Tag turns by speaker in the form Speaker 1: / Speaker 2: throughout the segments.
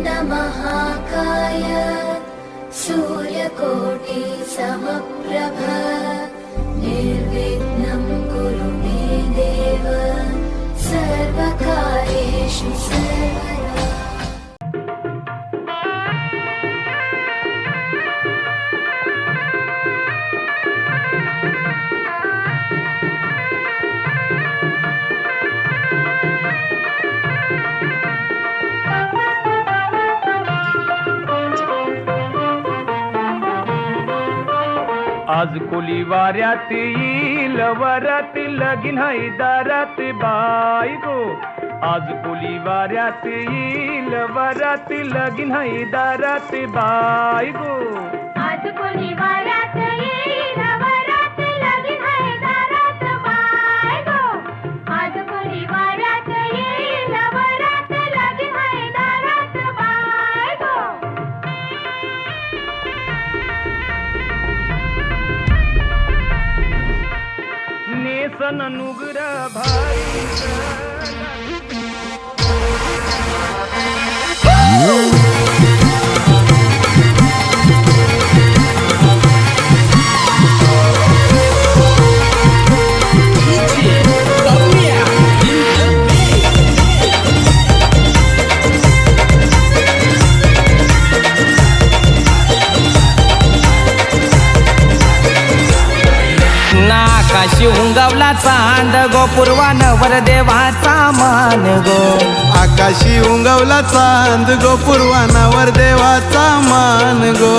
Speaker 1: महाकाय सूर्यकोटि समप्रभ निर्विघ्नं कुरु मे देव सर्वकार्येषु सर्वदा।
Speaker 2: आज कोली वाऱ्यात येईल वरात लगीन है दारात बाई गो। आज कोली वाऱ्यात येईल वरात लगीन है दारात बाई गो।
Speaker 3: आज कोली वाऱ्यात येईल वरात लगीन है दारात बाई गो। आज कोली वाऱ्यात येईल वरात लगीन है दारात बाई गो।
Speaker 2: नेसन नुगरा भाई
Speaker 4: आकाशी उंगवला चांद गो पूर्वानवर देवाचा मान गो।
Speaker 5: आकाशी उंगवला चांद गो पूर्वानावर देवाचा मान गो।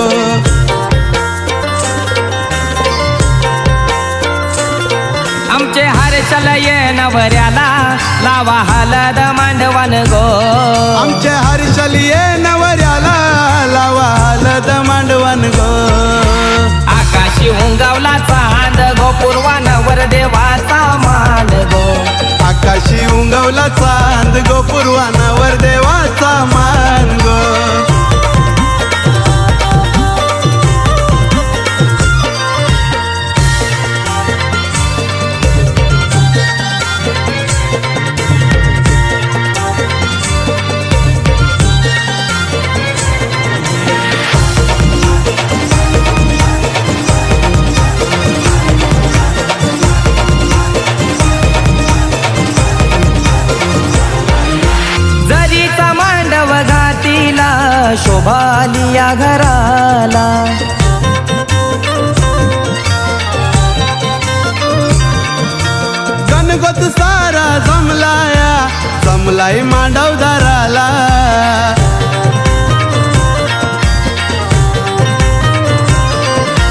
Speaker 4: आमचे हर्षल ये नवऱ्याला लावा हलद मांडवन गो।
Speaker 5: आमचे हर्षल ये नवऱ्याला लावा हलद मांडवन गो।
Speaker 4: आकाशी उंगवला चांद गो पूर्वानवर देवाचा मान गो।
Speaker 5: आकाशी उंगवला चांद गो पूर्वानावर देवाचा मान गो।
Speaker 4: जरीचा मांडव घातीला शोभालिया घराला।
Speaker 5: गणगोत सारा जमलाया जमलाई मांडव दाराला।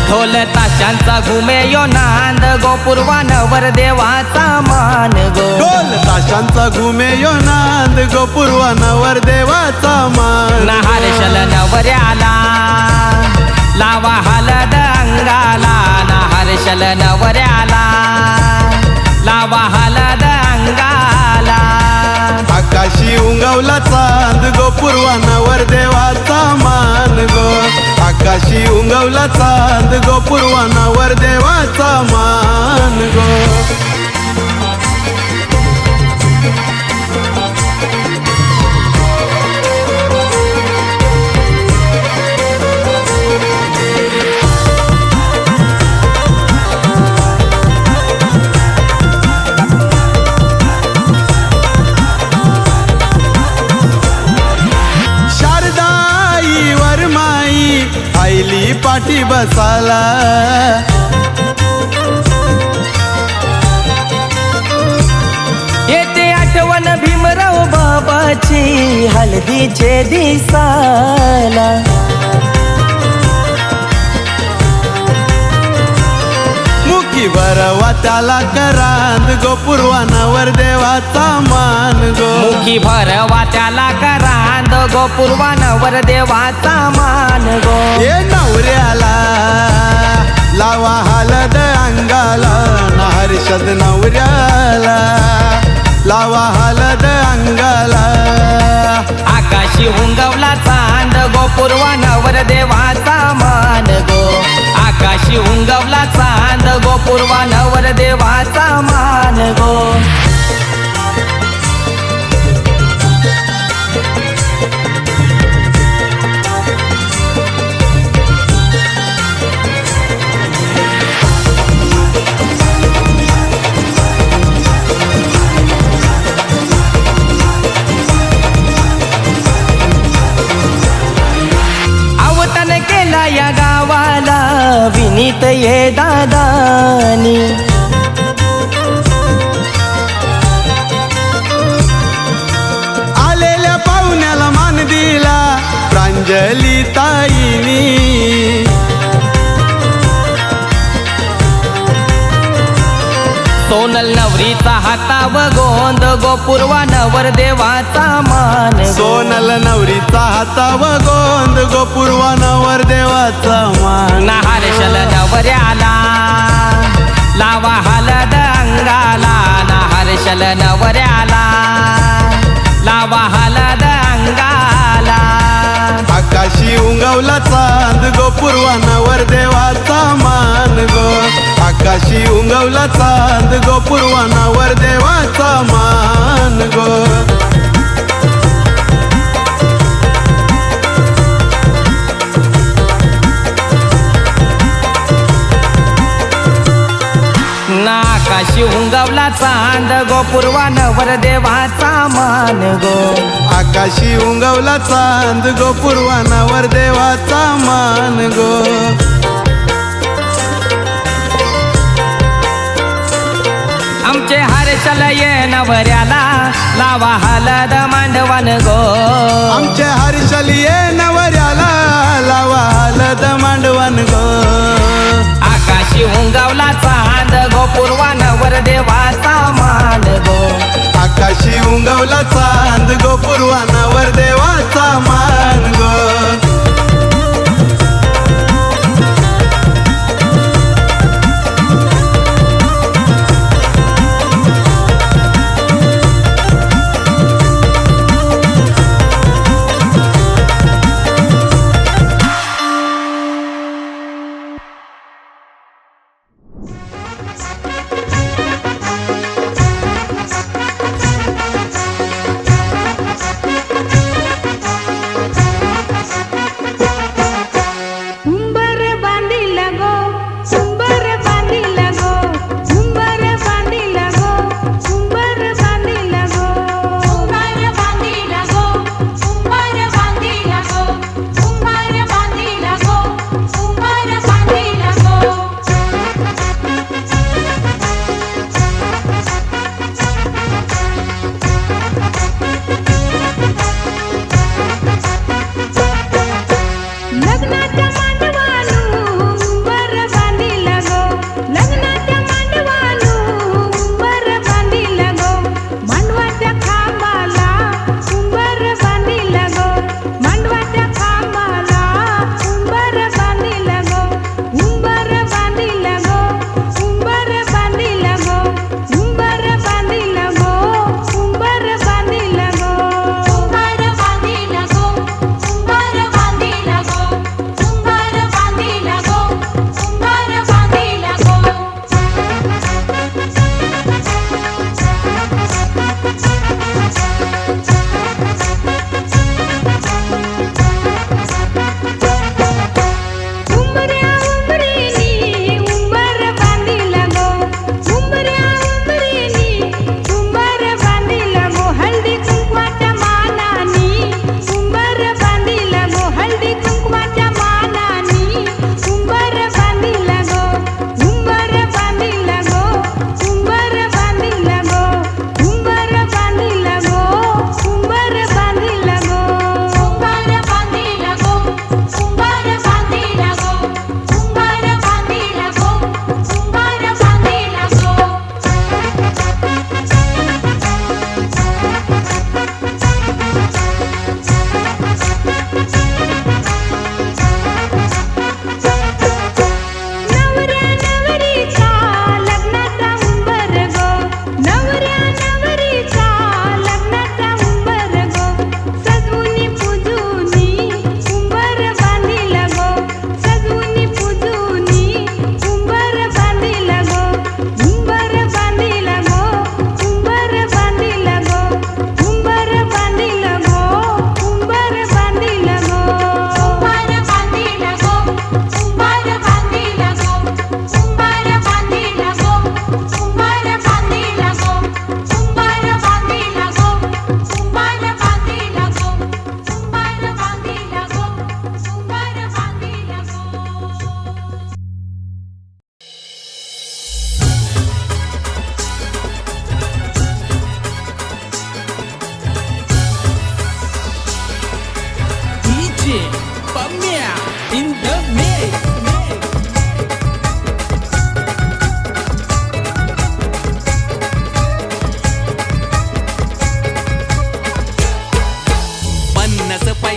Speaker 4: ढोल ताशांचा घुमे यो नांद गो पूर्वानवर देवाचा मान गो।
Speaker 5: ढोल ताशांचा घुमे यो नांद गो पूर्वानावर देवाचा मान।
Speaker 4: हर्षल नवऱ्याला लावा हलद अंगाला। हर्षल नवऱ्याला लावा हलद अंगाला।
Speaker 5: आकाशी उंगवला चांद गो पूर्वानावर देवाचा मान गो। आकाशी उंगवला चांद गो पूर्वानावर देवाचा मान गो। शारदाई वरमाई आईली पाठी बसाला।
Speaker 4: येते आठवण भीमराव बाबाची हळदीचे दिसाला।
Speaker 5: मुखी भरवा त्याला करांद गो पूर्वानावर देवाचा मान गो।
Speaker 4: मुखी भरवा त्याला करांद गो पूर्वानवर देवाचा मान गो।
Speaker 5: ये नवऱ्याला लावा हलद अंगाला। हर्षद नवऱ्याला लावा हलद अंगाला।
Speaker 4: आकाशी उंगवला चांद गो पूर्वानवर देवाचा मान गो। आकाशी उंगवला चांद गो पूर्वानवर देवाचा मान गो।
Speaker 5: अंजली ताईनी
Speaker 4: सोनल नवरीचा हाताव गोंद गोपूर्वा नवरदेवाचा मान
Speaker 5: सोनल नवरीचा हाताव गोंद गोपूर्वा नवरदेवाचा मान
Speaker 4: हर्षल नवऱ्याला लावा हलद अंगाला हर्षल नवऱ्याला लावा हलद अंगाला
Speaker 5: आकाशी उंगवला चांद गोपूर्वा नवरदेवाचा मान गो आकाशी उंगवला चांद गोपूर्वा नवरदेवाचा मान गो
Speaker 4: नाकाशी उंगवला चांद गोपूर्वा नवरदेवाचा मान गो
Speaker 5: आकाशी उंगवला चांद गोपूर्वा नवरदेवाचा मान गो
Speaker 4: आमचे हर्षल ये नवऱ्याला लावा हलद मांडवन गो
Speaker 5: आमचे हर्षलिये नवऱ्याला लावा हलद मांडवन गो
Speaker 4: आकाशी उंगवला चांद गोपूर्वा नवरदेवाचा मान गो
Speaker 5: आकाशी उंगवला चांद गोपूर्वा नवरदेवाचा मान गो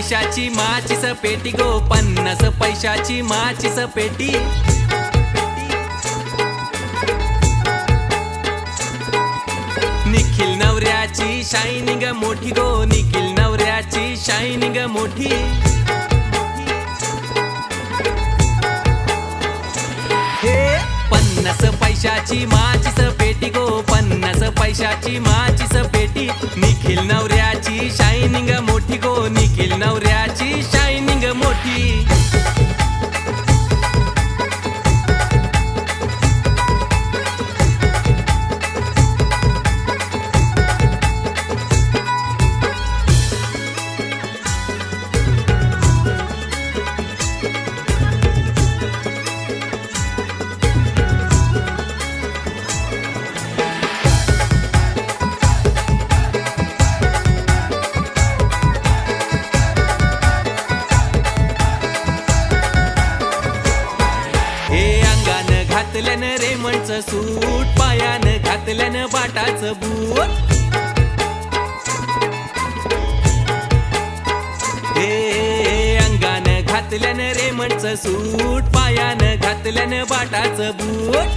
Speaker 6: पैशाची माचीस पेटी गो 50 पैशाची माचीस पेटी निखिल नवऱ्याची शायनिंग मोठी गो निखिल नवऱ्याची शायनिंग मोठी हे 50 पैशाची माचीस पेटी गो 50 पैशाची माचीस पेटी निखिल नवऱ्याची शायनिंग मोठी गो निखिल नवऱ्याची शायनिंग मोठी घातल्यानं रेमंडचं सूट पायानं घातल्यानं बाटाचं बूट हे अंगानं घातल्यानं रेमंडचं सूट पायानं घातल्यानं बाटाचं बूट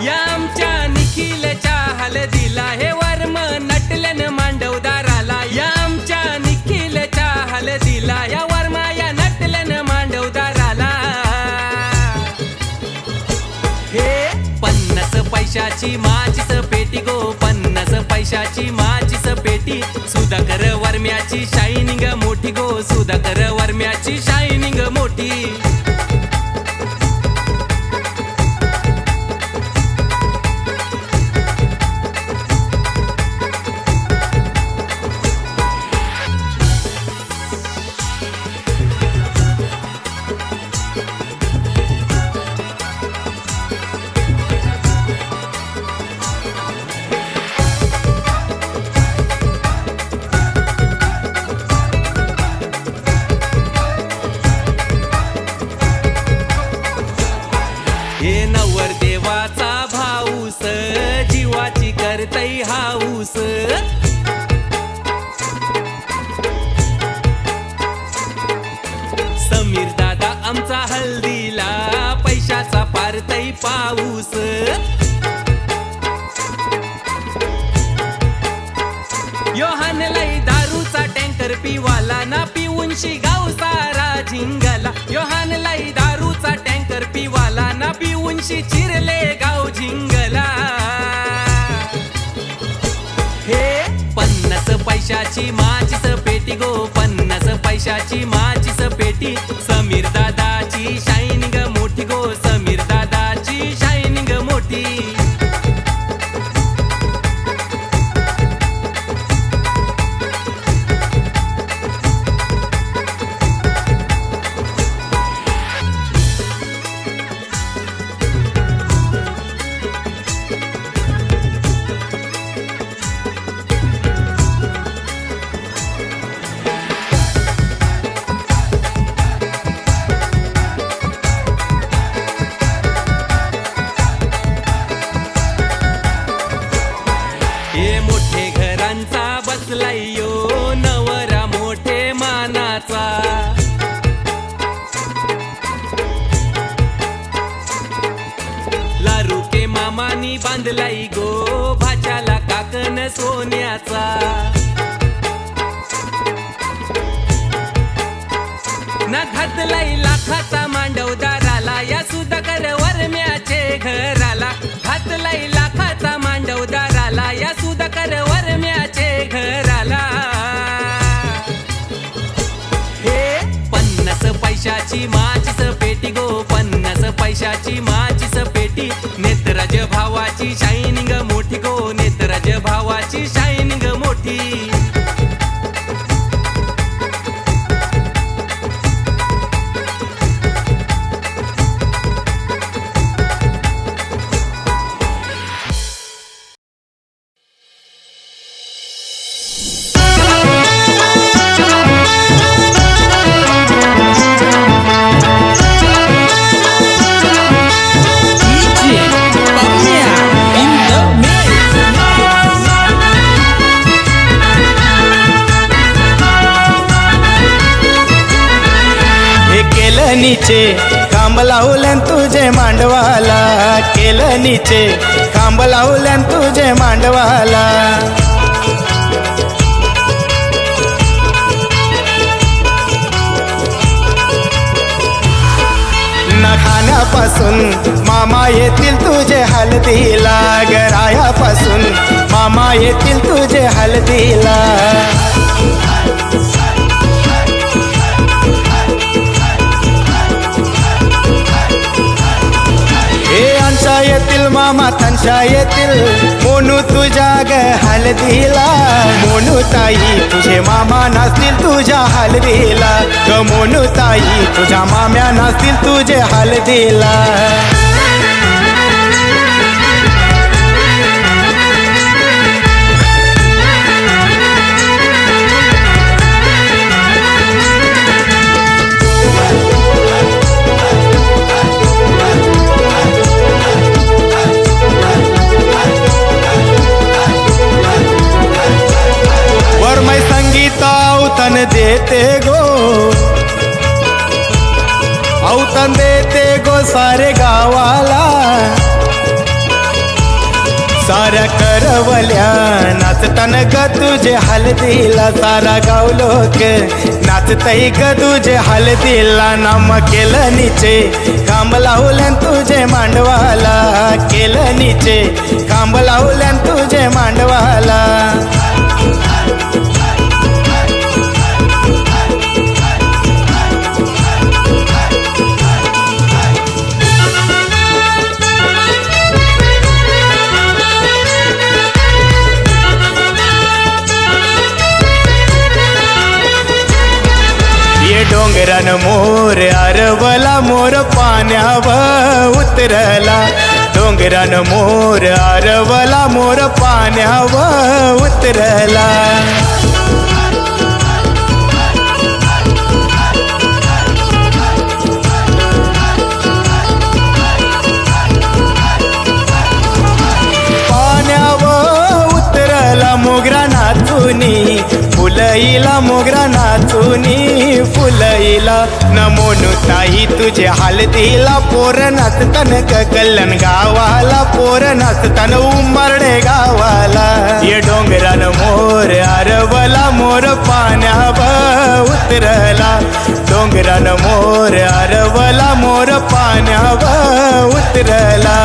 Speaker 6: या आमच्या निखिलच्या हलदीला हे वर्म नटल्यानं मांडवदाराला या आमच्या निखिलच्या हलदीला या वर्मा या मांडवदाराला हे 50 पैशाची माचीस पेटी गो 50 पैशाची माचीस पेटी सुधाकर वर्म्याची शायनिंग मोठी गो सुधाकर वर्म्याची शायनिंग मोठी हे नवर देवाचा भाऊस जीवाची करतई हाऊस समीर दादा आमचा हल्दीला पैशाचा पारतई पाऊस योहान लाई दारूचा टँकर पिवाला ना पिऊनशी गाव सारा झिंगला योहान लाई दारूचा टँकर पिवाला ना पिऊनशी चिरले गाव झिंगला हे 50 पैशाची माचीस पेटी गो 50 पैशाची माचीस पेटी समीर दादाची शायनिंग मोठी गो समीर दादाची शायनिंग मोठी हे मोठे घरांचा बसलाय यो नवरा मोठे मानाचा लारू के मामानी बांधलाई गो भाच्याला काकन सोन्याचा ना घातलाई लाखाचा मांडवदाराला या सुधाकर वर्म्याचे घराला घातलाई लाखाचा मांडवदाराला या सुधाकर वर्म्याचे घराला हे 50 पैशाची माचीस पेटी गो 50 पैशाची माचीस पेटी नेत्रराज भावाची शायनिंग मोठी गो नेत्रराज भावाची शायनिंग मोठी
Speaker 7: DJ Pamia in the mix. केलं नीचे खांब लावल्यान तुझे मांडवाला, केलं नीचे खांब लावल्यान तुझे मांडवाला. ना खाण्यापासून मामा येतील तुझे हळदीला, गरायापासून मामा येतील तुझे हळदीला. हे अंशा येतील मामा तंशा येतील, मोनू तुझ्या ग हळदीला. मोनू ताई तुझे मामा नाचतील तुझ्या हळदीला, ग मोनू ताई तुझ्या माम्या नाचतील तुझे हळदीला. वरमै संगीत औतन देते गो, औतन देते गो सारे गावाला. साऱ्या करवल्या नाचतन ग तुझे हळदीला, सारा गाव लोक नाचतई ग तुझे हळदीला. नाम केलं नीचे खांब लावल्यान तुझे मांडवाला, केलं नीचे खांब लावल्यान तुझे मांडवाला. ये डोंगरान मोर अरवला, मोर पाण्यावर उतरला. डोंगरान मोर अरवला, मोर पाण्यावर उतरला. पाण्यावर उतरला मोगरा नाचुनी, फुलईला मोगरा नाचुनी फुलईला. नमोनू ताई तुझे हळदीला, पोर नाचतन ग कल्याण गावाला, पोर नाचतन उंबरडे गावाला. ये डोंगरान मोर अरवला, मोर पाण्यावर उतरला. डोंगरान मोर अरवला, मोर पाण्यावर उतरला.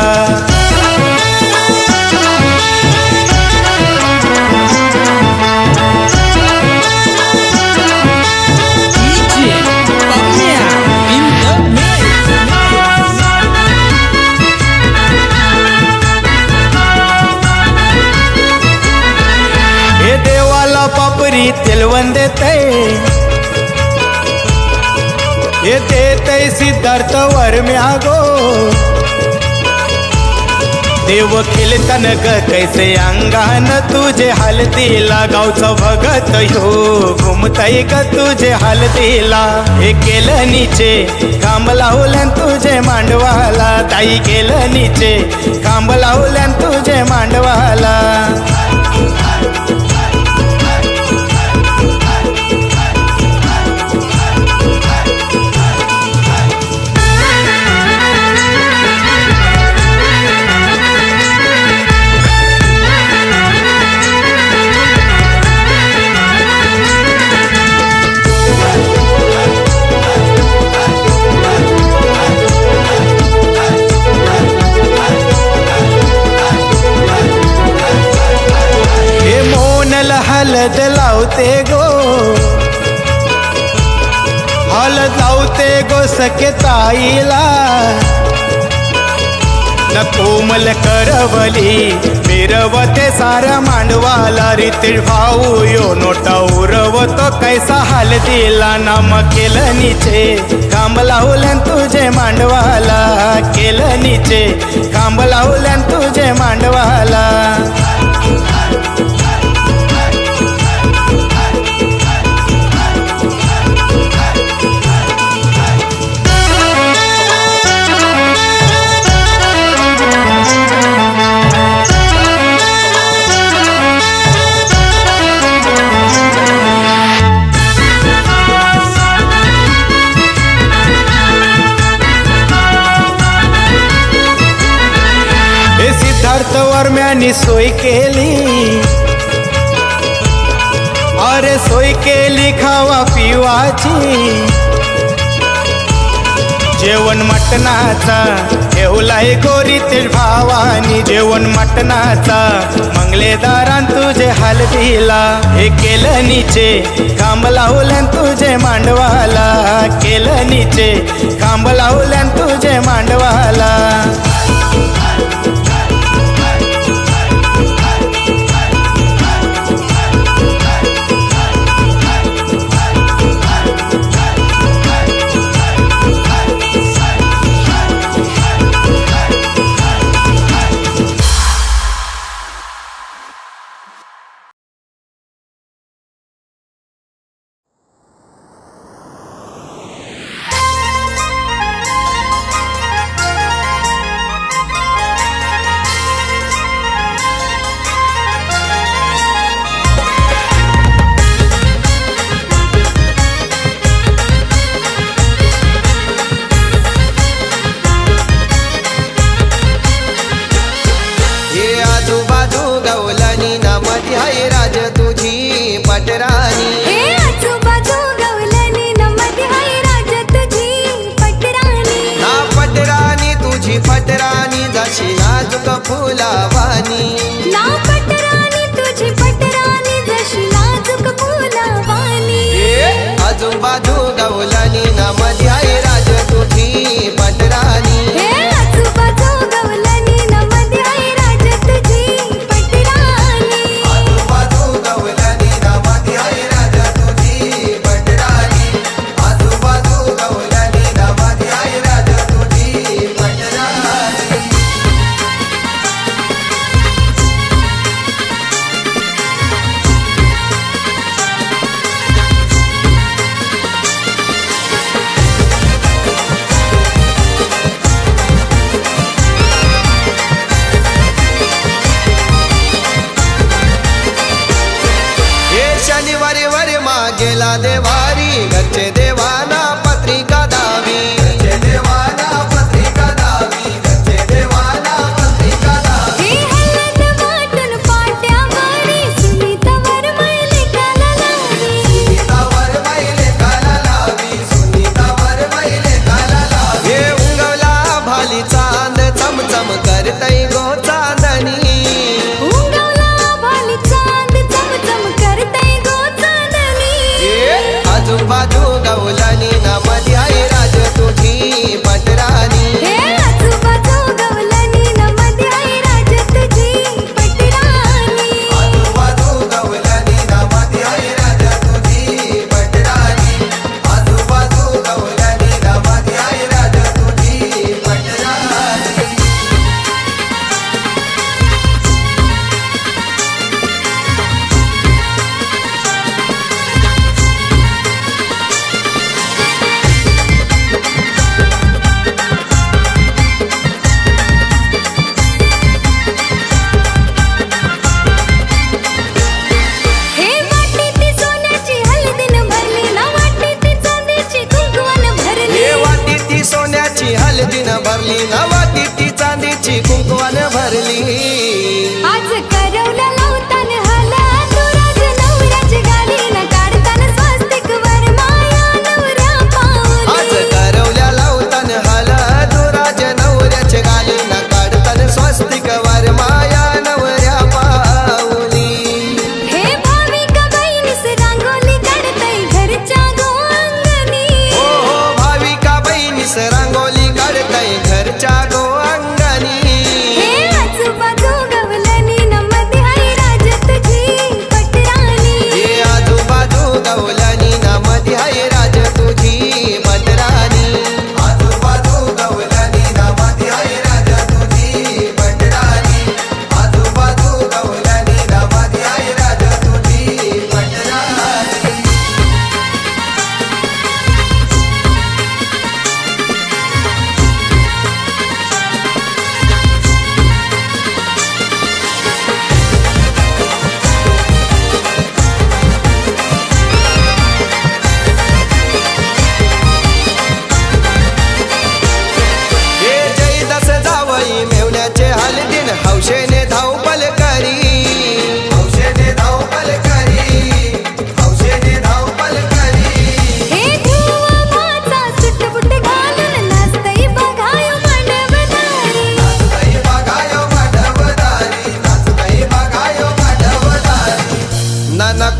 Speaker 7: हे देवाला पापरी तेलवंद देते, हे देते सिद्धार्थ वरम्या गो. देव खेळतन ग कैसे अंगान तुझे हळदीला, गावचं भगत हो घुमतई ग तुझे हळदीला. हे केलं नीचे खांब लावल्यान तुझे मांडवाला, ताई केलं नीचे खांब लावल्यान तुझे मांडवाला. हळद लावते गो, हळद लावते गो सखे ताईला. न कोमल करवली मिरवते साऱ्या मांडवाला, रितीळ भाऊ यो नोटा उरवतो कैसा हळदीला. नाम केलं नीचे खांब लावल्यान तुझे मांडवाला, केलं नीचे खांब लावल्यान तुझे मांडवाला. खावाची सोय केली, अरे सोय केली खावा पिवाची. जेवण मटणाचा ठेवलाय गोरी ते भावानी, जेवण मटणाचा मंगलेदारान तुझे हलदीला. हे केलं नीचे खांब लावल्यान तुझे मांडवाला, केलं नीचे खांब लावल्यान तुझे मांडवाला.
Speaker 3: पटरानी हे आजूबाजू गवलनी नमदी हाय राज तुझी पटरानी.
Speaker 8: ना पटरानी तुझी पटरानी जशी नाजूक फुलावानी.
Speaker 3: ना पटरानी तुझी पटरानी जशी नाजूक फुलावानी.
Speaker 8: आजूबाजू गवलनी नमदी हाय राज तुझी पटरानी.
Speaker 3: हे आजूबाजू गवलनी नमदी हाय राज तुझी पटरानी.
Speaker 8: आजूबाजू गवलनी नमदी हाय राज तुझी पटरानी. आजूबाजू गवलनी नमदी हाय राज तुझी पटरानी.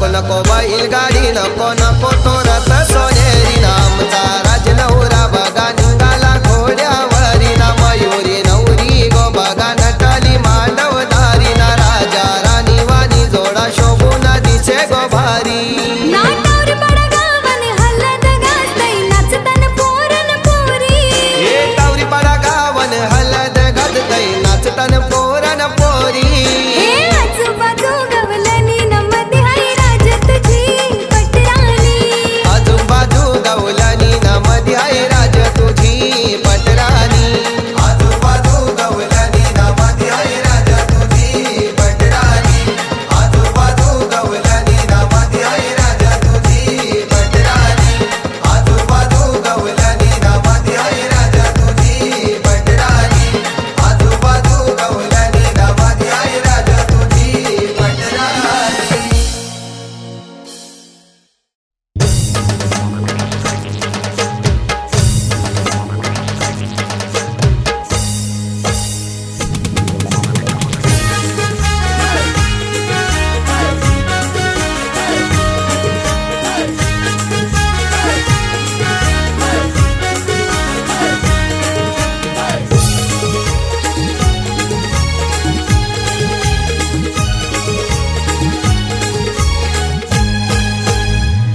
Speaker 8: नको नको बैलगाडी नको नको तो रथ सोनेरी ना आमचा राजनवरा बघा निघाला घोड्यावरी ना मयुरी नवरी गो बघा नटाली मांडवधारी ना राजा राणी वाणी जोडा शोभून दिसे गो भारी
Speaker 3: नाटावर पडगावन हलद गाजतय नाचतन पोरन पोरी
Speaker 8: हे टावरी पाडा गावन हलद गाजतय नाचतान पोरन पोरी
Speaker 3: हे आजूबाजू गवलनी नमदी हाय राज तुझी पटराणी
Speaker 8: आजूबाजू गवलानी ना मध्ये आहे राज तुझी पटराणी आजूबाजू गवलानी ना मध्ये आहे राज तुझी पटराणी आजूबाजू गवलानी ना मध्ये आहे राज तुझी पटराणी आजूबाजू गवलानी ना मध्ये आहे राज तुझी पटराणी आजूबाजू गवलानी ना मध्ये आहे राज तुझी पटराणी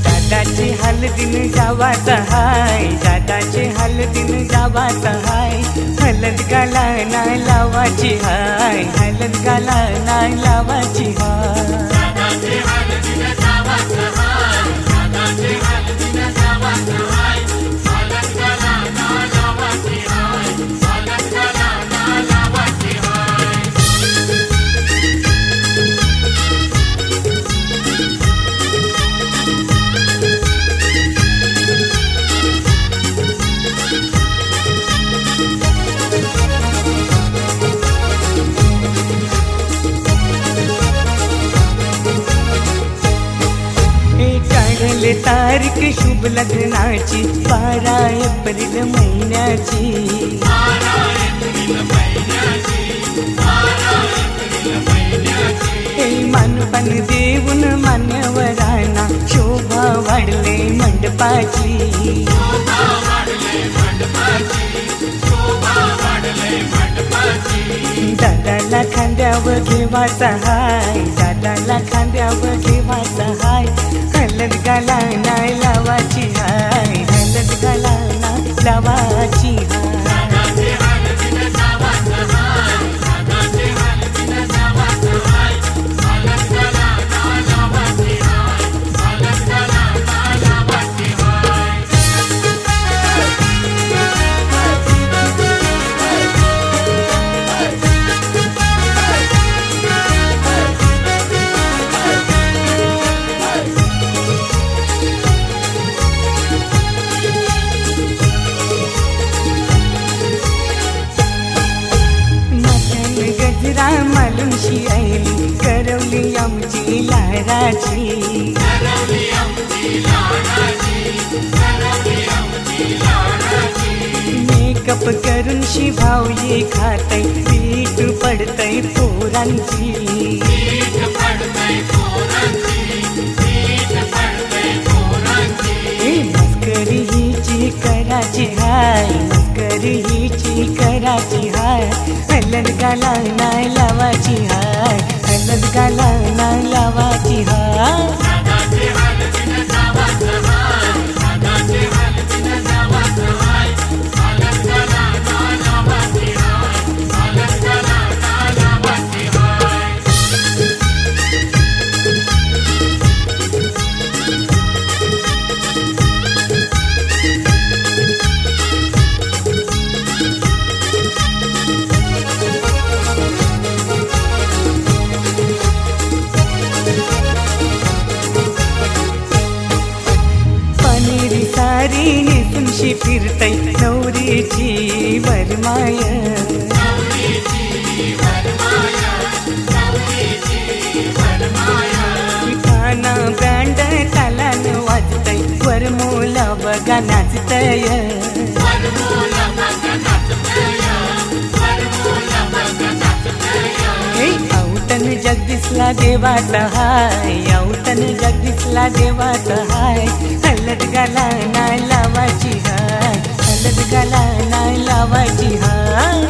Speaker 4: दादाचे हलदीन जावाचा हाय दादाचे हलदीन जावाचा हाय हलद गाला नाही लावाची हाय हलद गाला नाही लावाची हाय काढले तारीख शुभ लग्नाची 12 एप्रिल महिन्याची हे मानपण देऊन मान्यवरांना शोभा वाढले मंडपाची दादाला खांद्यावर घेवाचा हाय दादाला खांद्यावर घेवाचा हाय हलद गाला नाही लावाची हाय हलद गाला नाही लावाची गजरा मालुंशी आईली करवली आमची लाडाची मेकअप करून शिभावली खातय पीठ पडतय पोरांची मस्करी हिची कराची हाय मस्करी हिची कराची हाय हलद गाला नाही लावाची हाय हलद गाला नाही लावाची हाय सारी नेसूनशी फिरतय नवरीची वरमाय काना बँड तालान वाजतय वरमोला बघा नाचतय औटन जग जगदीशला देवाचा हाय यावतन जगदीशला देवाचा हाय हलद गाला नाय लावाची हाय हलद गाला नाय लावाची हाय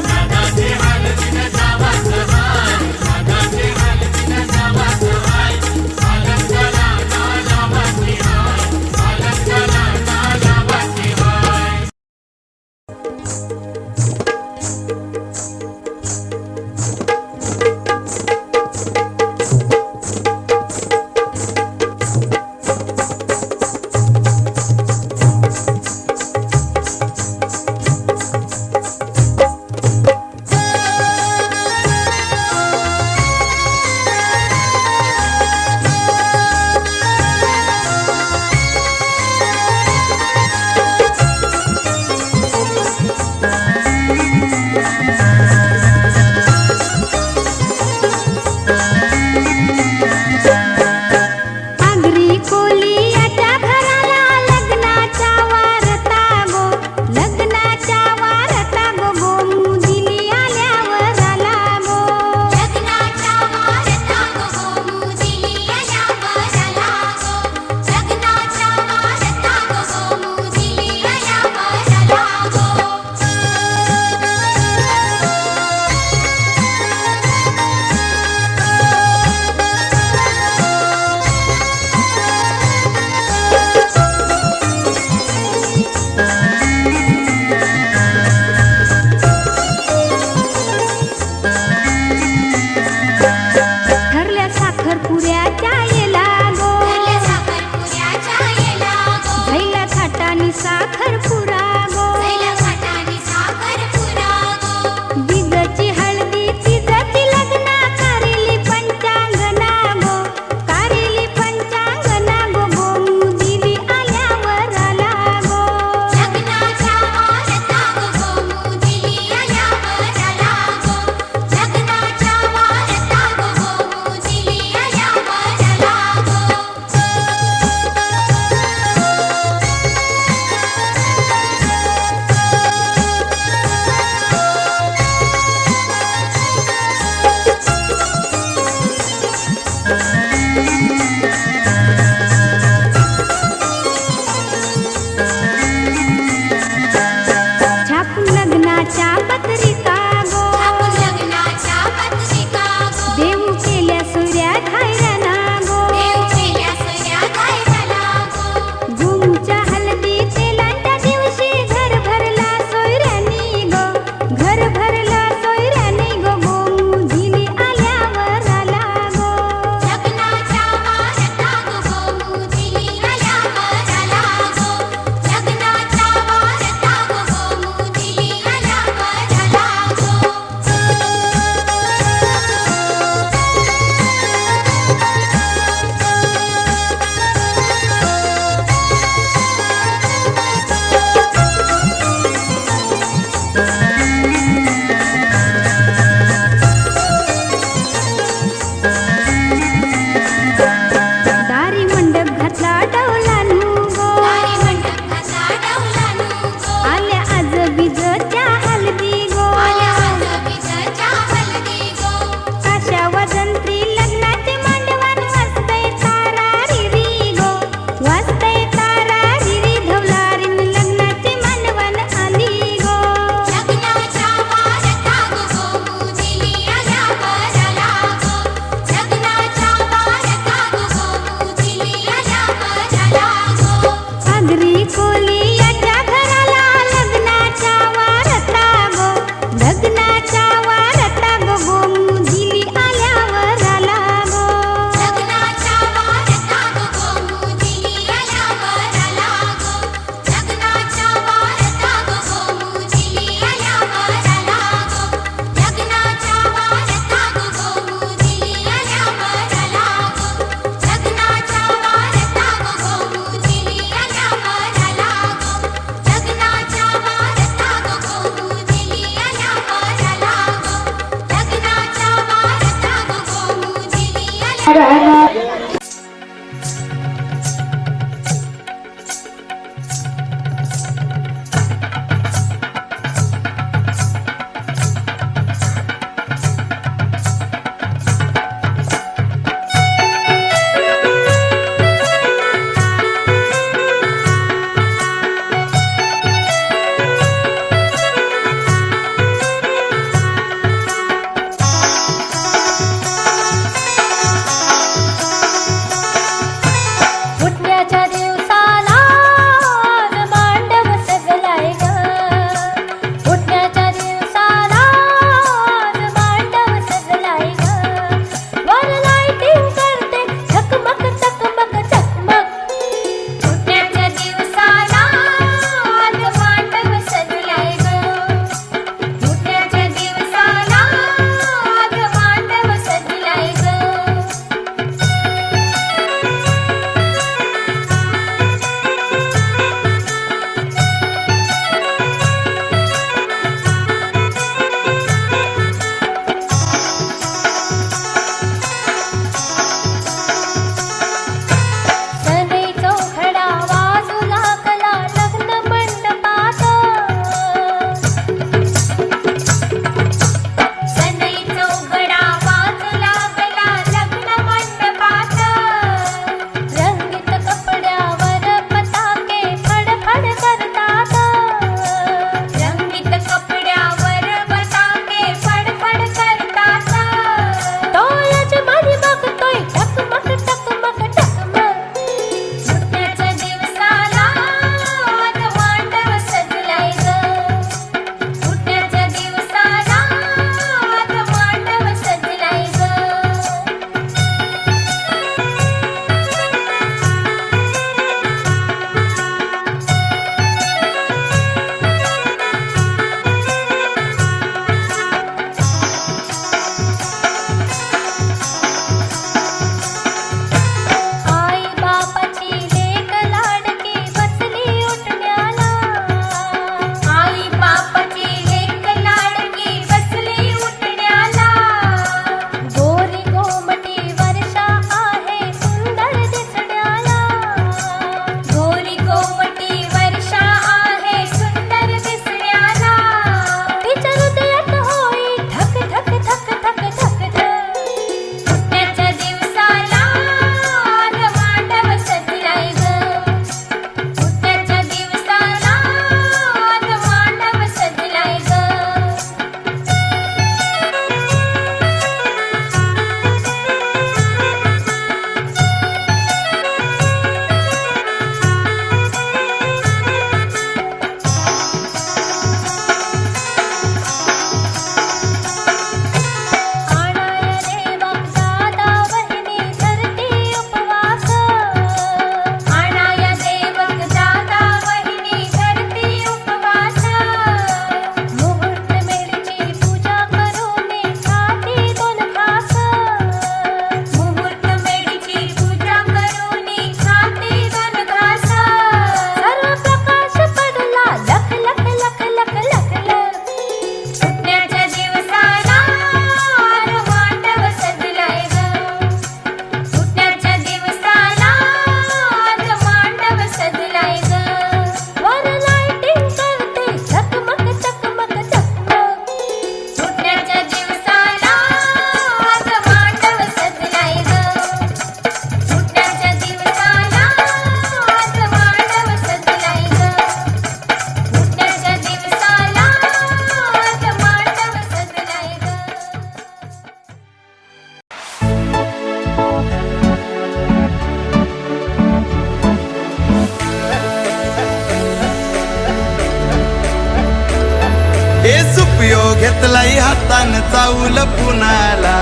Speaker 5: सुपयो घेतलाई हातान चावल पुनाला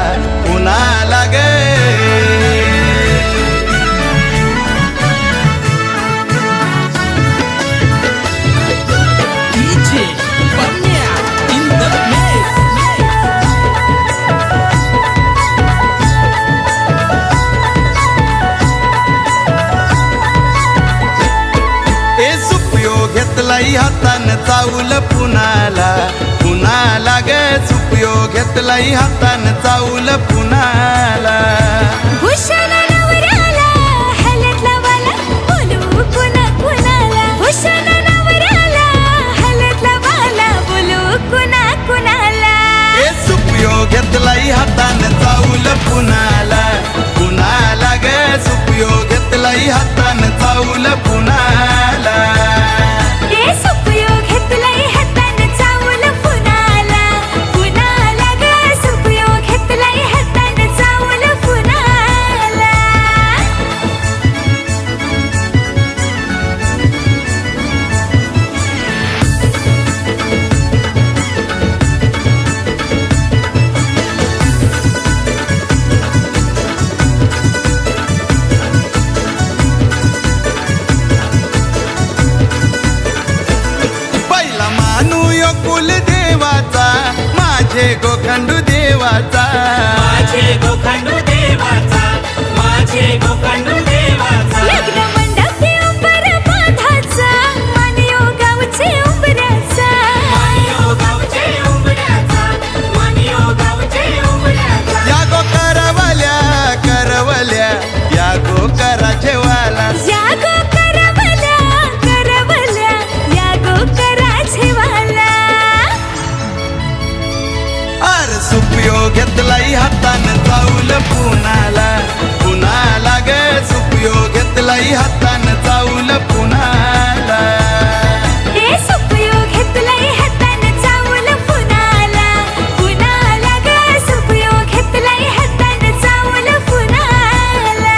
Speaker 5: पुनाला गे घेतलाई हातान चावल पुनाला पुनाला गे सुपयो घेतलाई हातान चावल पुनाला
Speaker 3: भूषण नवऱ्याला हलतला वाला बोलू कुणा कुणाला भूषण नवऱ्याला हलतला वाला बोलू कुणा कुणाला
Speaker 5: ए सुपयो घेतलाई हातान चावल पुनाला पुनाला गे सुपयो घेतलाई हातान चावल पुनाला
Speaker 3: सुपयो घेतलाई हातान चावल पुनाला पुनाला ग सुपयो घेतलाई हातान चावल पुनाला
Speaker 5: कुल देवाचा माझे गोखंडू देवाचा
Speaker 6: माझे गोखंडू देवाचा माझे गोखंडू देवाचा
Speaker 3: लग्न मंडपी उंबर बांधाचा मानियो गावचे उंबराचा
Speaker 6: मानियो गावचे उंबऱ्याचा मानियो गावचे उंबऱ्याचा
Speaker 5: या गो करवल्या करवल्या या गो करा जेवाला
Speaker 3: या गो करवल्या करवल्या या गो करा झेवाला
Speaker 5: अर सुपयो घेतलाई हातान चावल पुनाला पुनाला गे सुपयो घेतलाई हातान चावल पुनाला
Speaker 3: ए सुपयो घेतलाई हातान चावल पुनाला पुनाला ग सुपयो घेतलाई हातान चावल पुनाला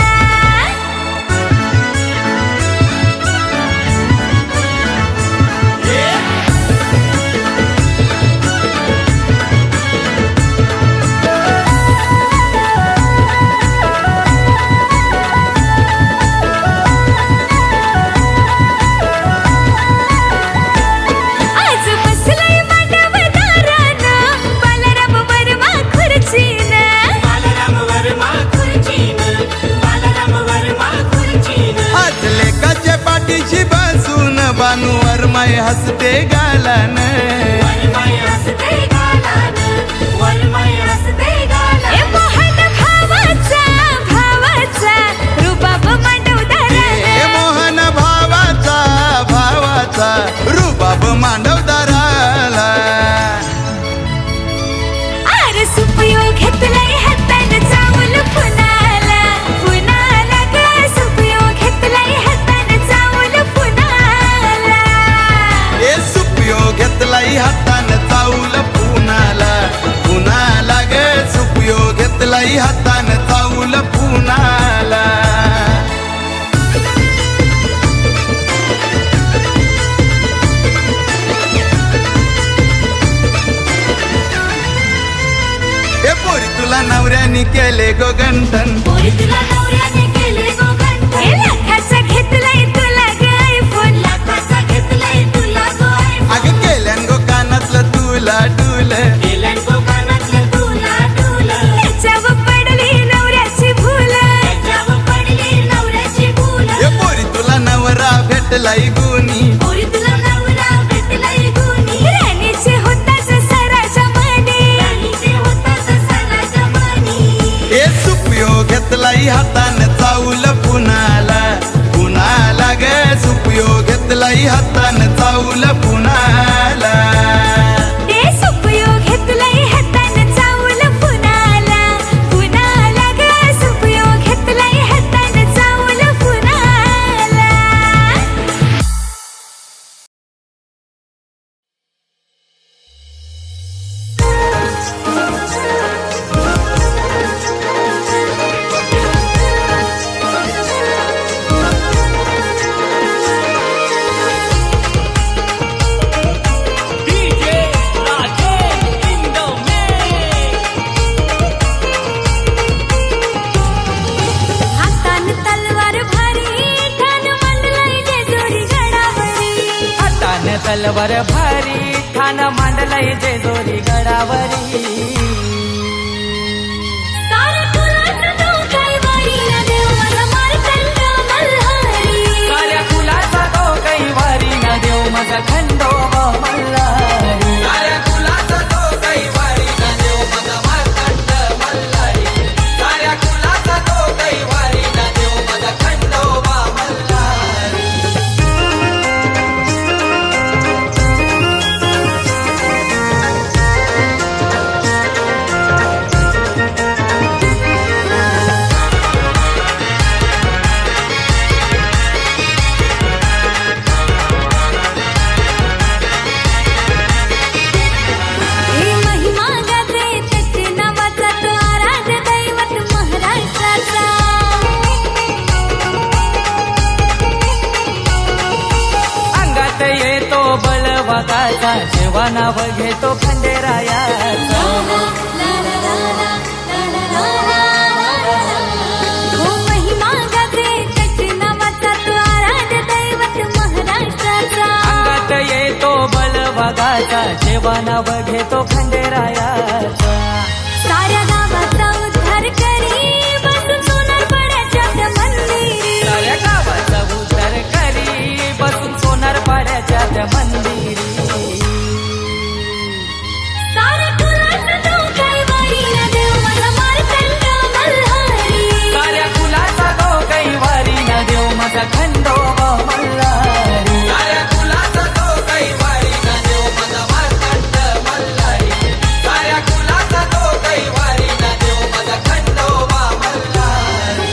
Speaker 3: आज बसलाय मांडव दारानं बालाराम वर्मा खुर्चीनं
Speaker 6: बालराम वर्मा खुर्चीनं बालराम वर्मा खुर्चीनं
Speaker 5: आज लेकाच्या पाठीशी बसून बानूवर माय हसते गालान
Speaker 6: वरमाय हसते गालानं वरमाय हसते
Speaker 3: ए
Speaker 6: गालानं
Speaker 3: मोहन भावाचा भावाचा रुबाब मांडव
Speaker 5: ए
Speaker 3: दारानं
Speaker 5: मोहन भावाचा भावाचा रुबाब मांडवदाराला
Speaker 3: आर सुपयो घेतलाई हातान चावल पुनाला पुनाला ग सुपयो घेतलाई हातान चावल पुनाला
Speaker 5: ए सुपयो घेतलाई हातान चावल पुनाला पुनाला गे सुपयो घेतलाई हातान चावल पुनाला ए पोरी तुला नवऱ्यानी केले गो गंठन
Speaker 3: पोरी तुला नवऱ्याने केले गो गंठन ए लाखाचा घेतलाई तुला ग आयफोन लाखाचा घेतलाई तुला गो आयफोन
Speaker 5: अग केल्यान गो कानातलं तुला डुल
Speaker 6: केल्यान कोकणातलं तुला डुलं
Speaker 3: त्याच्यावर पडली नवऱ्याची भूल
Speaker 6: त्याच्यावर पडली नवऱ्याची फुलं
Speaker 5: ए पोरी तुला नवरा भेटलाई गुनी
Speaker 3: पोरी तुला नवरा भेटलाई गुणी राणीचे होताच सराच्या मने
Speaker 6: राणीचे होतात सारा जमानी
Speaker 5: ए सुपयो घेतलाई हातान चावल पुनाला पुनाला गे सुपयो घेतलाई हातान चावल पुनाला
Speaker 3: ए सुपयो घेतलाई हातान चावल पुनाला पुनाला ग सुपयो घेतलाई हातान चावल पुनाला
Speaker 4: तलवार भारी ठाण मांडलंय जेजुरी गडावरी
Speaker 3: साऱ्या कुलाचा तो कैवारी न देव माझा मार्तंड मल्हारी
Speaker 4: साऱ्या कुलाचा तो कैवारी ना देव माझा खंडोबा मल्हारी
Speaker 6: साऱ्या कुलाचा तो कैवारी ना देव माझा मार्तंड मल्हारी साऱ्या कुलाचा तो कैवारी ना देव माझा खंडोबा मल्हारी
Speaker 3: हे महिमा गाजे त्याचे नावाचा तो आराध्य दैवत महाराष्ट्राचा
Speaker 4: अंगात येतो बळवाकाचा जेव्हा नाव घेतो खंडेरायाचा
Speaker 3: हो महिमा गाजे त्याचे नावाचा तो आराध्य दैवत महाराष्ट्राचा
Speaker 4: अंगात येतो बळवाकाचा जेव्हा नाव घेतो खंडेरायाचा
Speaker 3: साऱ्या गावाचा उद्धार करी बसून सोनार पड्याच्या त्या मंदिरी
Speaker 4: साऱ्या गावाचा उद्धार करी बसून सोनार पाड्याच्या त्या मंदिरी
Speaker 3: साऱ्या कुलाचा तो कैवारी न देव माझा मार्तंड मल्हारी
Speaker 4: साऱ्या कुलाचा तो कैवारी ना देव माझा खंडोबा मल्हारी
Speaker 6: साऱ्या कुलाचा तो कैवारी ना देव माझा मार्तंड मल्हारी साऱ्या कुलाचा तो कैवारी ना देव माझा खंडोबा मल्हारी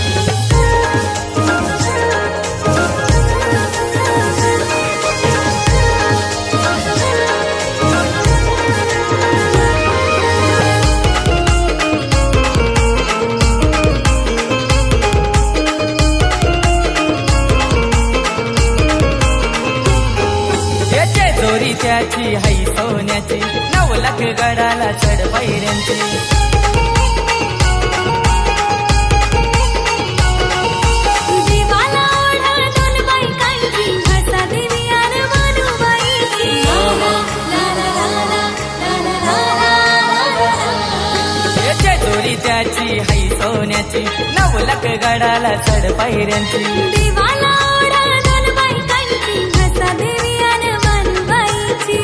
Speaker 4: याचे जोरी त्याची हाई सोन्याची 9 लाख गडाला चढ पायऱ्यांची
Speaker 3: जीवाला ओढा दोन बायकांची घसा देवी आणि मानुबाईची
Speaker 4: याचे जोरी त्याची हाई सोन्याची 9 लाख गडाला चढ पायऱ्यांची
Speaker 3: देवाला ओढा दोन बायकांची घसा देवी आणि मानुबाईची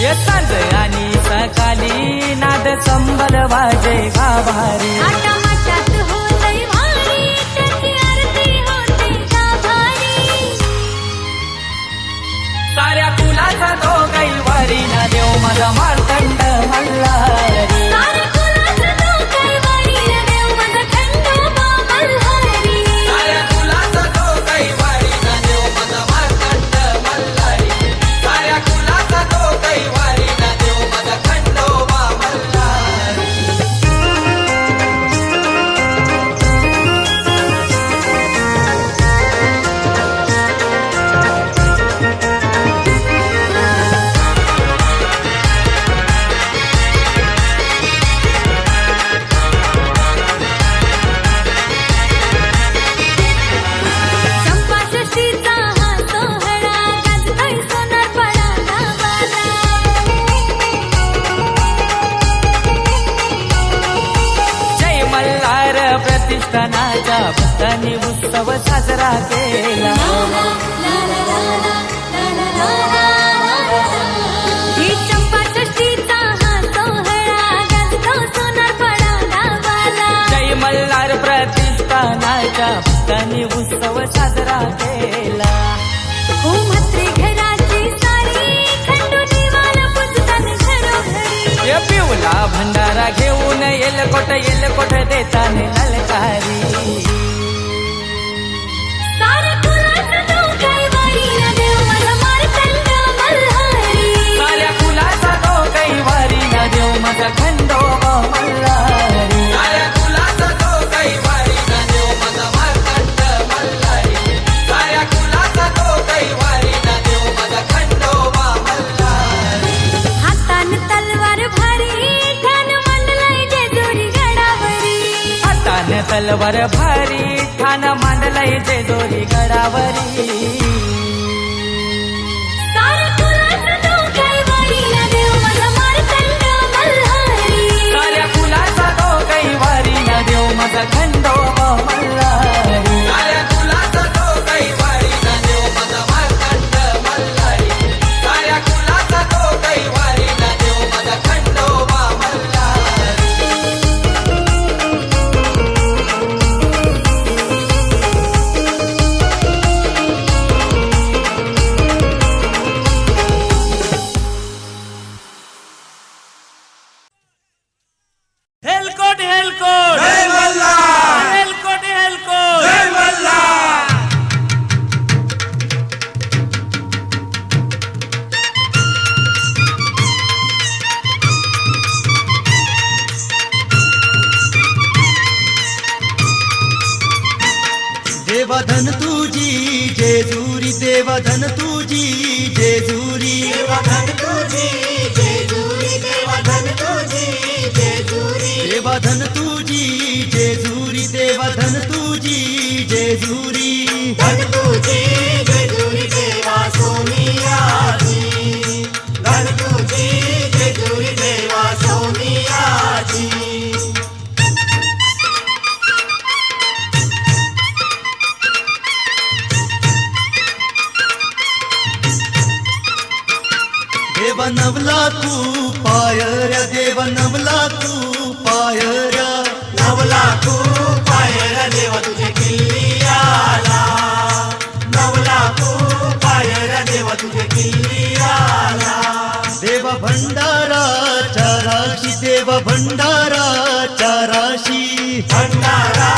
Speaker 4: ये सांज आणि सकाळी नाद संबल वाजे गाभारी
Speaker 3: थाटामाटात होतंय भारी त्याची आरती होते गाभारी
Speaker 4: साऱ्या कुलाचा तो कैवारी ना देव माझा मार्तंड मल्हारी
Speaker 3: साऱ्या कुलाचा तो कैवारी न देव माझा खंडोबा मल्हारी
Speaker 6: साऱ्या कुलाचा तो कैवारी ना देव माझा मार्तंड मल्हारी साऱ्या कुलाचा तो कैवारी ना देव माझा खंडोबा मल्हारी
Speaker 3: चंपाषष्ठीचा हा सोहळा गाजतोय सोनारपाडा गावाला
Speaker 4: जय मल्हार प्रतिष्ठानाच्या भक्तांनी उत्सव साजरा केला
Speaker 3: ही चंपाषष्ठीचा हा सोहळा गाजतो सोनारपाडा गावाला
Speaker 4: जय मल्हार प्रतिष्ठानाच्या भक्तांनी उत्सव साजरा केला
Speaker 3: हो म्हात्रे घराची सारी खंडू देवाला पूजतान घरोघरी
Speaker 4: ये पिवला भंडारा घेऊन येलकोट देताने ललकारी
Speaker 3: साऱ्या कुलाचा तो कैवारी न देव माझा मार्तंड मल्हारी
Speaker 4: साऱ्या कुलाचा तो कैवारी ना देव माझा खंडोबा मल्हारी
Speaker 6: साऱ्या कुलाचा तो कैवारी ना देव माझा मार्तंड मल्हारी साऱ्या कुलाचा तो कैवारी ना देव माझा खंडोबा मल्हारी
Speaker 3: हातान तलवार भारी ठाण मांडलंय जेजुरी गडावरी
Speaker 4: हाताने तलवार भारी ठाण मांडलंय जेजुरी गडावरी
Speaker 3: साऱ्या
Speaker 5: देवाधन तुझी जेजुरी देवाधन तुझी जेजुरी देवाधन तुझी जेजुरी देवाधन तुझी जेजुरी देवाधन तुझी जेजुरी देवाधन तुझी जेजुरी धन तुझी जेजुरी देवा सोनियाची धन तुझी जेजुरी देवा सोनियाची देव नवला तू पायऱ्या देव नवला तू पायऱ्या नवला तू पायऱ्या देवा तुझे किल्ली आला नवला तू पायऱ्या देवा तुझे किल्ली आला देव भंडारा चाराशी देव भंडारा चाराशी भंडारा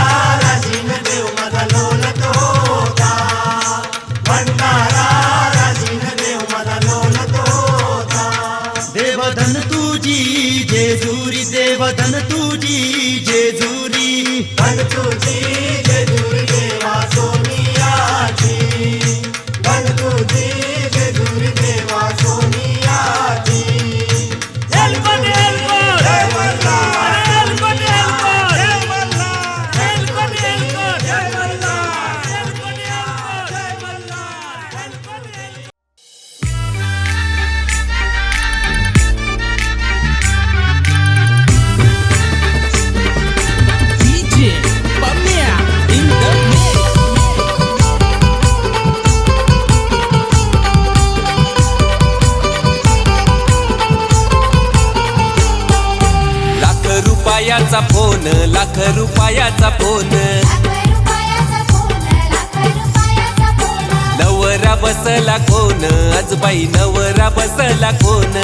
Speaker 5: राशीन देव माझा लोलत होता भंडारा राशीन देव माझा लोलत होता देवधन तुझी जेजुरी देवधन तुझी जेजुरी धन तुझी जेजुरी देवा सोनियाची धन तुझी जेजुरी देवा सोनियाची
Speaker 6: रुपयाचा फोन लाख रुपयाचा फोन नवरा बसला कोण आजबाई नवरा बसला कोण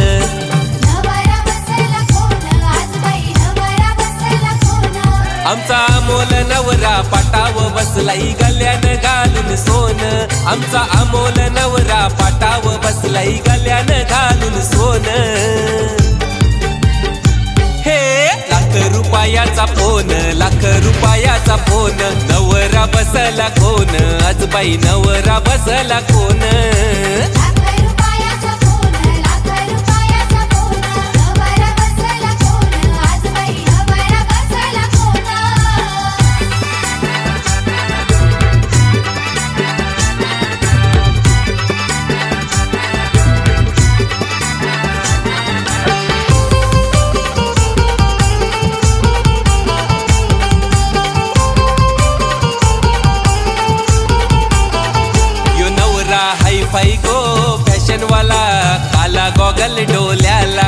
Speaker 6: आमचा अमोल नवरा पाटाव बसलाई गल्यान घालून सोन आमचा अमोल नवरा पाटाव बसलाई गल्यान घालून सोन हे लाख रुपयाचा फोन लाख रुपयाचा फोन नवरा बसला कोण आजबाई नवरा बसला कोण हाय गो फॅशन वाला काला गॉगल डोल्याला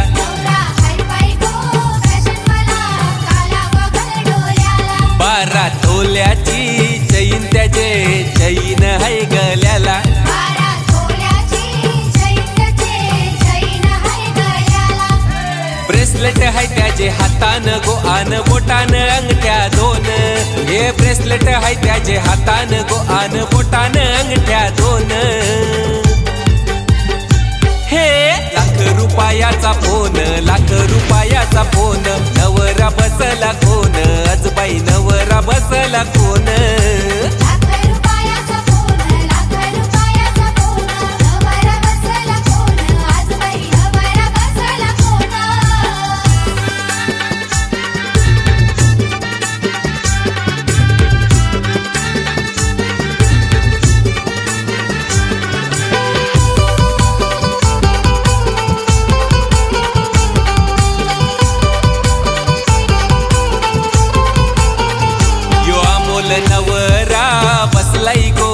Speaker 6: 12 तोल्याची चैन त्याचे चैन हाय गल्याला ब्रेसलेट हाय त्याचे हातान गो आन बोटान अंगठ्या दोन हे ब्रेसलेट हाय त्याचे हातान गो आन बोटान अंगठ्या दोन हे लाख रुपयाचा फोन लाख रुपयाचा फोन नवरा बसला कोण आजबाई नवरा बसला कोण नवरा बसलाई गो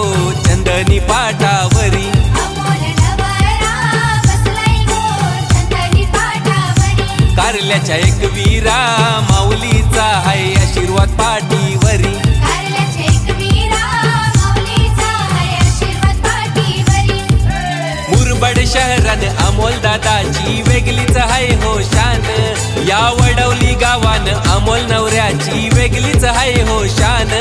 Speaker 6: चंदनी पाटावरी कारल्याच्या एक वीरा माऊलीचा हाय आशीर्वाद पाठीवरी मुरबाड शहरान अमोल दादाची वेगळीच हाय हो शान या वडवली गावान अमोल नवऱ्याची वेगळीच हाय हो शान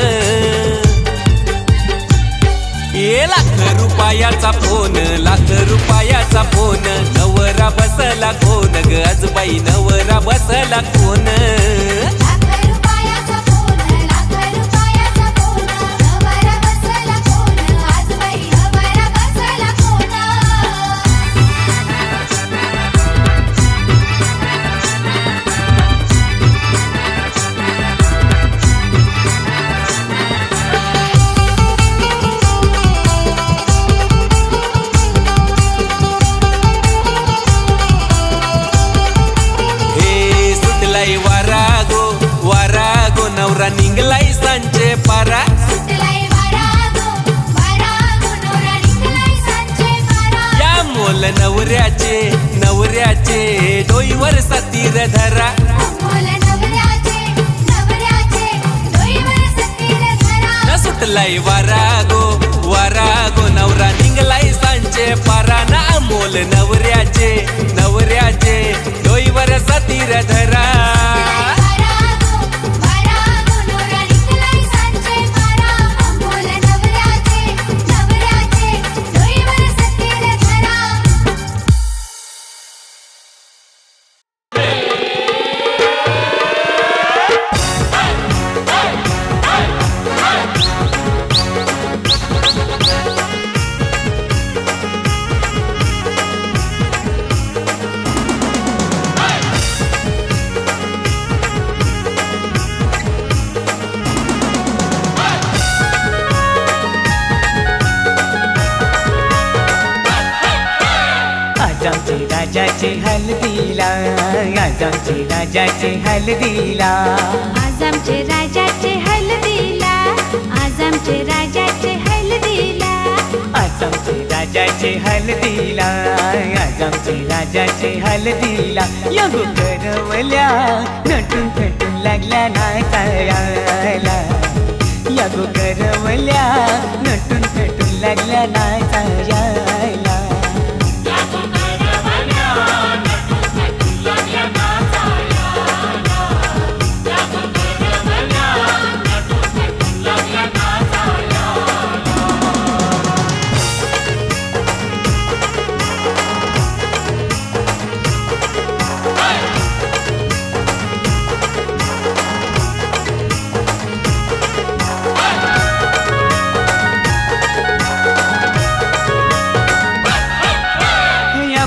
Speaker 6: ये लाख रुपयाचा फोन लाख रुपयाचा फोन नवरा बसला कोण ग आजबाई नवरा बसला कोण
Speaker 3: लाख रुपयाचा फोन नवरा बसला
Speaker 6: नवरा निघलाय सांचे पारा
Speaker 1: सुटलाय वारा गो नवरा निघालाय सांचे पारा.
Speaker 6: या मोल नवऱ्याचे डोईवर सतीर धरा
Speaker 1: मोल नवऱ्याचे डोईवर सतीर धरा.
Speaker 6: न सुटलाय वारा गो नवरा निघलाय सांचे पारा ना मोल नवऱ्याचे डोईवर सतीर धरा.
Speaker 1: वारा गो नवरा निघालाय सांचे पारा. मोल नवऱ्याचे डोईवर सतीर धरा.
Speaker 4: आज आमचे राजाचे हल्दीला, आज आमचे राजाचे हल्दीला.
Speaker 3: आज आमचे राजाचे हल्दीला, आज आमचे राजाचे हल्दीला.
Speaker 4: आज आमचे राजाचे हल्दीला, आज आमचे राजाचे हल्दीला. या करवल्या नटून थटून लागल्या नाचायला. या करवल्या नटून थटून लागल्या नाचायला.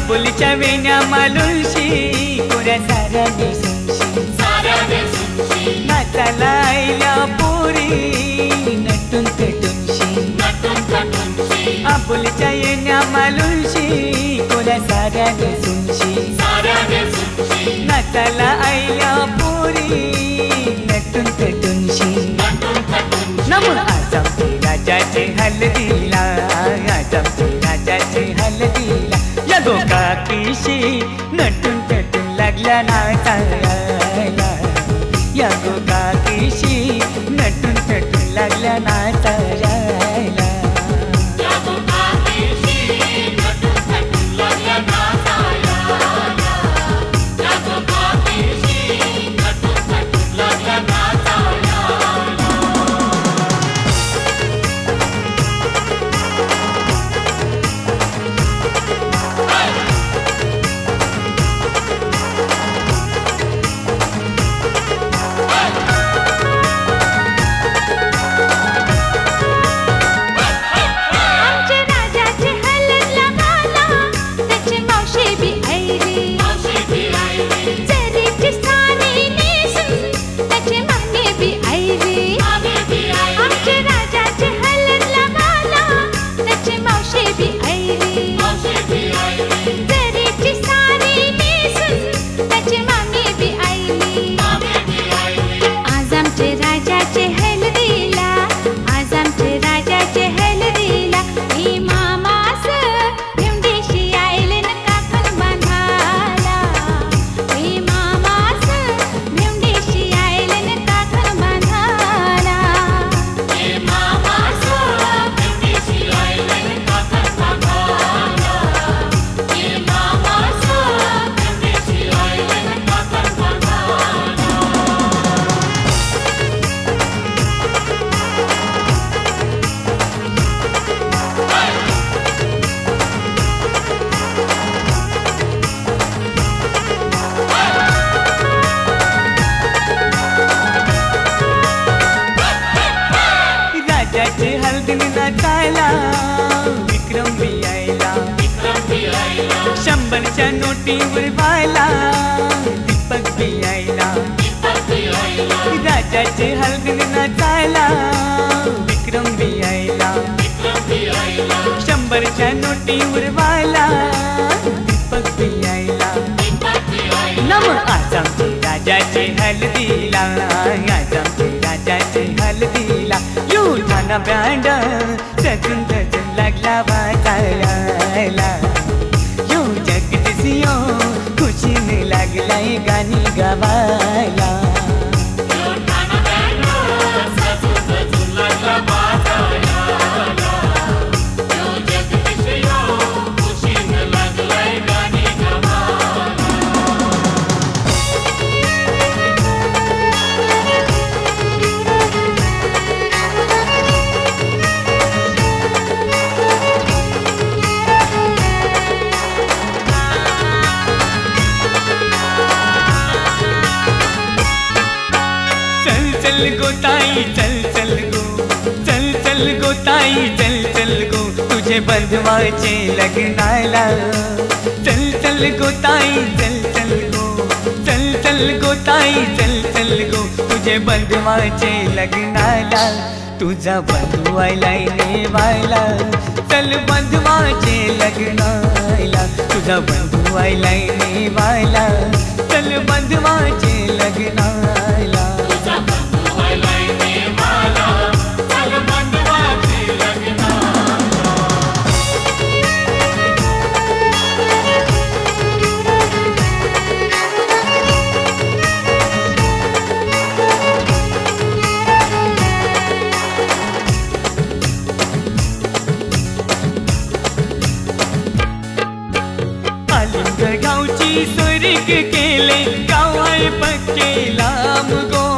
Speaker 4: बोलीच्या वेण्या मालुलशी कोऱ्या साऱ्या नेसूनशी. नाचाला आईल्या पोरी नटून थटूनशी. आपुलीच्या येण्या मालुलशी कोऱ्या साऱ्या नेसूनशी. नाचाला आईल्या पोरी नटून थटूनशी. नम आज आमचे राजाचे हल्दीला, आज आमचे राजाचे हल्दीला. या गोकाकीशी नटून थटून लागल्या नाचायला. या गोकाकीशी नटून थटून लागल्या नाचायला. नाचायला विक्रम भी आयला, 100च्या नोटीवर व्हायला दीपक भी आयला. राजाचे हलगीने नाचायला विक्रम भी आयला, 100च्या नोटीवर व्हायला दीपक भी आयला. नम आज आमचे राजाचे हल्दीला, आज आमचे राजा माझ्याची हलदीला युठाना बँड सजून सजून लागला वाजायला यो जगदीशियो खुशीने लागलाय गाणी गावायला चल गो ताई चल चल गो चल चल गो ताई चल चल गो तुझे बंधवाचे लग्नाला चल चल गो ताई चल चल गो चल चल गो ताई चल चल गो तुझे बंधवाचे लग्नाला तुझा बंधू आयलाय नेवायला चल बंधवाचे लग्नाला तुझा बंधू आयलाय नेवायला चल बंधवाचे लग्नाला गावची सोरीक केले गाव आहे पक्के लांब गो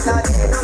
Speaker 8: Sade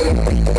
Speaker 9: ग